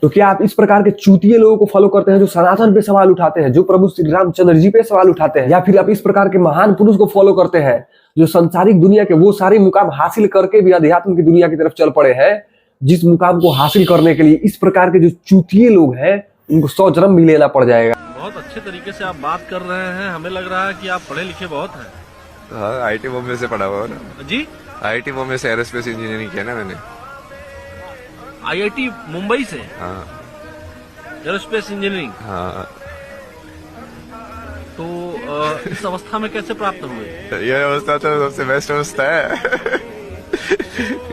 तो क्या आप इस प्रकार के चूतिए लोगों को फॉलो करते हैं जो सनातन पे सवाल उठाते हैं, जो प्रभु श्री रामचंद्र जी पे सवाल उठाते हैं, या फिर आप इस प्रकार के महान पुरुष को फॉलो करते हैं जो संसारिक दुनिया के वो सारे मुकाम हासिल करके भी अध्यात्म की दुनिया की तरफ चल पड़े हैं, जिस मुकाम को हासिल करने के लिए इस प्रकार के जो चूतिए लोग हैं उनको 100 जन्म भी लेना पड़ जाएगा। बहुत अच्छे तरीके से आप बात कर रहे हैं, हमें लग रहा है कि आप पढ़े लिखे बहुत हैं। हाँ, आईटी बॉम्बे से पढ़ा हुआ ना जी। आईटी बॉम्बे से एरोस्पेस इंजीनियरिंग किया ना मैंने। आईआईटी मुंबई से? हाँ। Aerospace engineering? हाँ। तो इस अवस्था में कैसे प्राप्त हुए? ये अवस्था तो सबसे बेस्ट अवस्था है।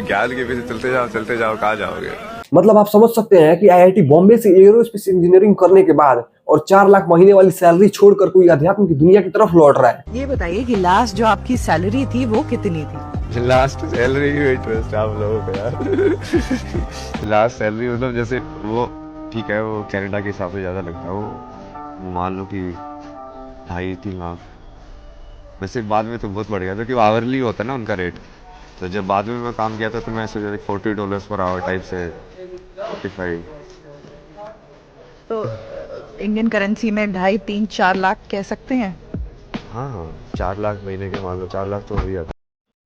ज्ञान के पीछे चलते जाओ कहाँ जाओगे। मतलब आप समझ सकते हैं कि आईआईटी बॉम्बे से एरोस्पेस इंजीनियरिंग करने के बाद और 4 लाख महीने वाली सैलरी छोड़कर कोई अध्यात्म की दुनिया की तरफ लौट रहा है। ये बताइए कि लास्ट जो आपकी सैलरी थी वो कितनी थी? लास्ट सैलरी इंटरेस्ट आप लोगों को यार। लास्ट सैलरी मतलब जैसे वो ठीक है, वो कनाडा के हिसाब से ज्यादा लगता है, वो मान लो कि 2.5-3 लाख। वैसे बाद में तो बहुत बढ़ गया था कि आवरली होता है ना उनका रेट। तो जब बाद में मैं काम किया था तो मैं सोचा $40 पर आवर टाइप से 45। तो इंडियन करेंसी में 2.5-3-4 लाख कह सकते हैं। हाँ, 4 लाख महीने के मान लो, 4 लाख तो हो गया।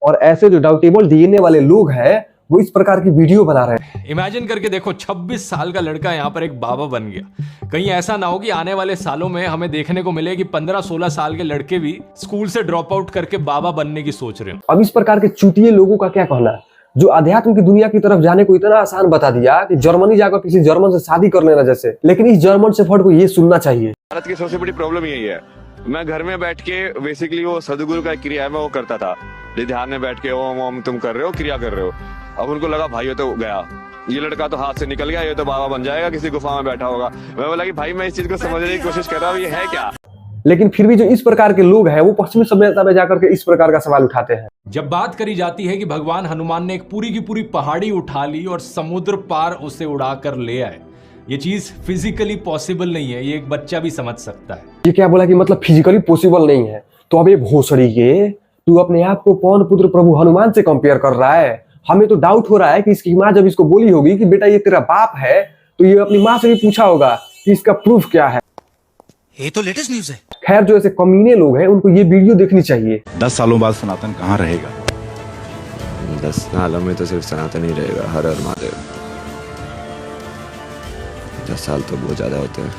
और ऐसे जो डाउटेबल डीएनए वाले लोग हैं वो इस प्रकार की वीडियो बना रहे हैं। इमेजिन करके देखो, 26 साल का लड़का यहाँ पर एक बाबा बन गया। कहीं ऐसा ना हो कि आने वाले सालों में हमें देखने को मिले कि 15-16 साल के लड़के भी स्कूल से ड्रॉप आउट करके बाबा बनने की सोच रहे हो। अब इस प्रकार के चूतिए लोगों का क्या कहना है जो अध्यात्म की दुनिया की तरफ जाने को इतना आसान बता दिया कि जर्मनी जाकर किसी जर्मन से शादी कर लेना जैसे। लेकिन इस जर्मन शेफर्ड को ये सुनना चाहिए। भारत की सबसे बड़ी प्रॉब्लम यही है, मैं घर में बैठ के बेसिकली वो सदगुरु का क्रिया है मैं वो करता था, ध्यान में बैठ के ओम ओम तुम कर रहे हो, क्रिया कर रहे हो। अब उनको लगा भाई ये तो गया, ये लड़का तो हाथ से निकल गया, ये तो बाबा बन जाएगा, किसी गुफा में बैठा होगा। मैं बोला कि भाई मैं इस चीज को समझने की कोशिश कर रहा हूँ, ये है क्या। लेकिन फिर भी जो इस प्रकार के लोग हैं वो पश्चिमी सभ्यता में जाकर के इस प्रकार का सवाल उठाते हैं। जब बात करी जाती है कि भगवान हनुमान ने एक पूरी की पूरी पहाड़ी उठा ली और समुद्र पार उसे उड़ाकर ले आए, ये चीज फिजिकली पॉसिबल नहीं है, ये एक बच्चा भी समझ सकता है। ये क्या बोला कि मतलब फिजिकली पॉसिबल नहीं है? तो अब ये भोसड़ी के तू अपने आप को पवन पुत्र प्रभु हनुमान से कंपेयर कर रहा है। हमें तो डाउट हो रहा है कि इसकी माँ जब इसको बोली होगी कि बेटा ये तेरा बाप है, तो ये अपनी माँ से भी पूछा होगा कि इसका प्रूफ क्या है। ये तो लेटेस्ट न्यूज़ है। खैर, जो ऐसे कमीने लोग हैं उनको ये वीडियो देखनी चाहिए। 10 सालों बाद सनातन कहाँ रहेगा? 10 सालों में तो सिर्फ सनातन ही रहेगा। हर हर महादेव। 10 साल तो बहुत ज्यादा होते हैं।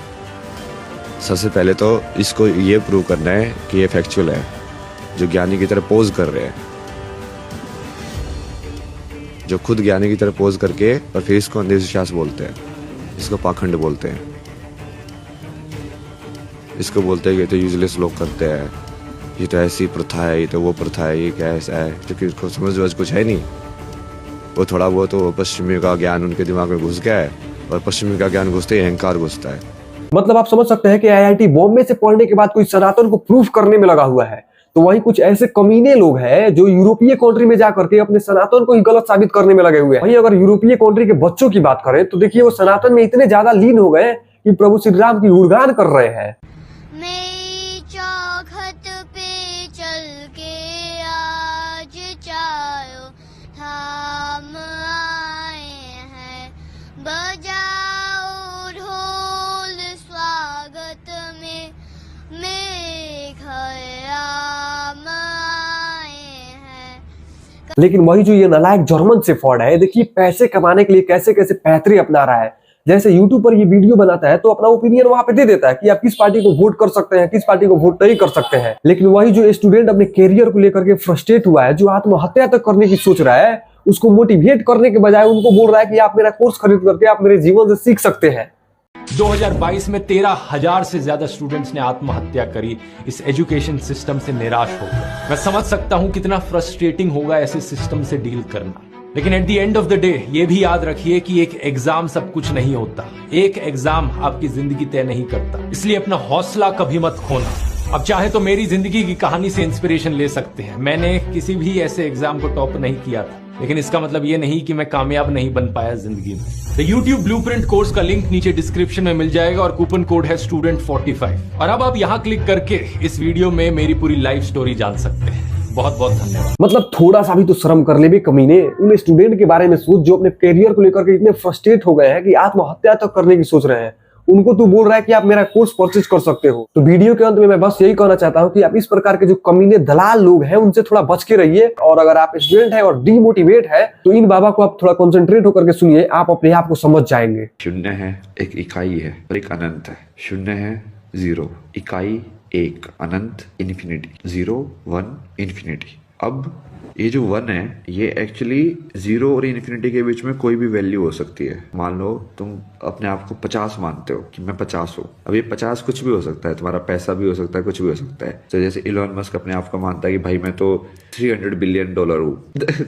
सबसे पहले तो इसको ये प्रूव करना है कि ये फैक्चुअल है, जो ज्ञानी की तरह पोज कर रहे हैं, जो खुद ज्ञानी की तरह पोज करके और फिर इसको अंधविश्वास बोलते हैं, इसको पाखंड बोलते हैं, इसको बोलते हैं कि ये तो यूजलेस लोग करते हैं, ये तो ऐसी प्रथा है, ये तो वो प्रथा है, ये क्या ऐसा है, क्योंकि उसको समझ कुछ है नहीं। वो थोड़ा बहुत तो पश्चिमी का ज्ञान उनके दिमाग में घुस गया है, और पश्चिमी का ज्ञान घुसते ही अहंकार घुसता है। मतलब आप समझ सकते हैं कि आईआईटी बॉम्बे से पढ़ने के बाद कोई सनातन को प्रूफ करने में लगा हुआ है, तो वहीं कुछ ऐसे कमीने लोग हैं जो यूरोपीय कंट्री में जाकर के अपने सनातन को ही गलत साबित करने में लगे हुए हैं। वहीं अगर यूरोपीय कंट्री के बच्चों की बात करें तो देखिए वो सनातन में इतने ज्यादा लीन हो गए कि प्रभु श्री राम की गुणगान कर रहे हैं। मेरी चौखट पे चल के आज चारों धाम आए हैं, बजाओ ढोल स्वागत में मेरे घर आम आए हैं। लेकिन वही जो ये नालायक जर्मन शेफर्ड है, देखिए पैसे कमाने के लिए कैसे कैसे पैतरे अपना रहा है। जैसे यूट्यूब पर ये वीडियो बनाता है तो अपना ओपिनियन वहां पे दे देता है कि आप किस पार्टी को वोट कर सकते हैं, किस पार्टी को वोट नहीं कर सकते हैं। लेकिन वही जो स्टूडेंट अपने कैरियर को लेकर के फ्रस्ट्रेट हुआ है, जो आत्महत्या तक करने की सोच रहा है, उसको मोटिवेट करने के बजाय उनको बोल रहा है कि आप मेरा कोर्स खरीद करके आप मेरे जीवन से सीख सकते हैं। 2022 में 13,000 से ज्यादा स्टूडेंट्स ने आत्महत्या करी इस एजुकेशन सिस्टम से निराश हो गए। मैं समझ सकता हूं कितना फ्रस्ट्रेटिंग होगा ऐसे सिस्टम से डील करना। लेकिन at the end of the day ये भी याद रखिए कि एक एग्जाम सब कुछ नहीं होता, एक एग्जाम आपकी जिंदगी तय नहीं करता। इसलिए अपना हौसला कभी मत खोना। अब चाहे तो मेरी जिंदगी की कहानी से इंस्पिरेशन ले सकते हैं। मैंने किसी भी ऐसे एग्जाम को टॉप नहीं किया था, लेकिन इसका मतलब ये नहीं कि मैं कामयाब नहीं बन पाया जिंदगी में। द YouTube ब्लूप्रिंट कोर्स का लिंक नीचे डिस्क्रिप्शन में मिल जाएगा और कूपन कोड है student45। और अब आप यहाँ क्लिक करके इस वीडियो में मेरी पूरी लाइफ स्टोरी जान सकते हैं। बहुत बहुत धन्यवाद। मतलब थोड़ा सा भी तो शर्म कर ले भी कमीने। उन स्टूडेंट के बारे में सोच जो अपने करियर को लेकर के इतने फ्रस्ट्रेट हो गए हैं कि आत्महत्या तक करने की सोच रहे हैं। उनको तू बोल रहा है कि आप मेरा कोर्स परचेज कर सकते हो। तो वीडियो के अंत में मैं बस यही कहना चाहता हूं कि आप इस प्रकार के जो कमीने दलाल लोग हैं उनसे थोड़ा बच के रहिए। और अगर आप स्टूडेंट है और डीमोटिवेट है तो इन बाबा को आप थोड़ा कॉन्सेंट्रेट होकर के सुनिए, आप अपने आप को समझ जाएंगे। शून्य है, एक इकाई है और एक अनंत है। शून्य है, 0, इकाई 1, अनंत इन्फिनिटी, 0, 1, इन्फिनिटी। अब ये जो 1 है ये एक्चुअली 0 और इन्फिनिटी के बीच में कोई भी वैल्यू हो सकती है। मान लो तुम अपने आप को 50 मानते हो कि मैं 50 हूँ। अब ये 50 कुछ भी हो सकता है, तुम्हारा पैसा भी हो सकता है, कुछ भी हो सकता है। तो जैसे इलॉन मस्क अपने आप को मानता है कि भाई मैं तो $300 बिलियन हूँ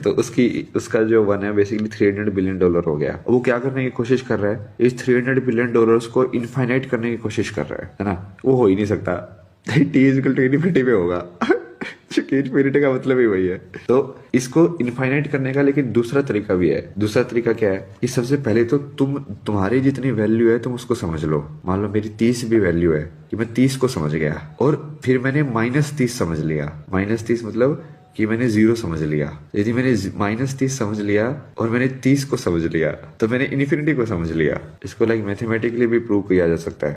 तो उसका जो 1 है बेसिकली $300 बिलियन हो गया। वो क्या करने की कोशिश कर रहा है, इस $300 बिलियन को इनफाइनाइट करने की कोशिश कर रहा है ना। वो हो ही नहीं सकता, T=∞ में होगा इन्फिनिटी का मतलब ही वही है। तो इसको इनफाइनाइट करने का लेकिन दूसरा तरीका भी है। दूसरा तरीका क्या है कि सबसे पहले तो तुम्हारी जितनी वैल्यू है तुम उसको समझ लो। मान लो मेरी 30 भी वैल्यू है कि मैं 30 को समझ गया और फिर मैंने -30 समझ लिया। -30 मतलब कि मैंने 0 समझ लिया। यदि मैंने -30 समझ लिया और मैंने 30 को समझ लिया तो मैंने इन्फिनिटी को समझ लिया। इसको लाइक मैथमेटिकली भी प्रूव किया जा सकता है।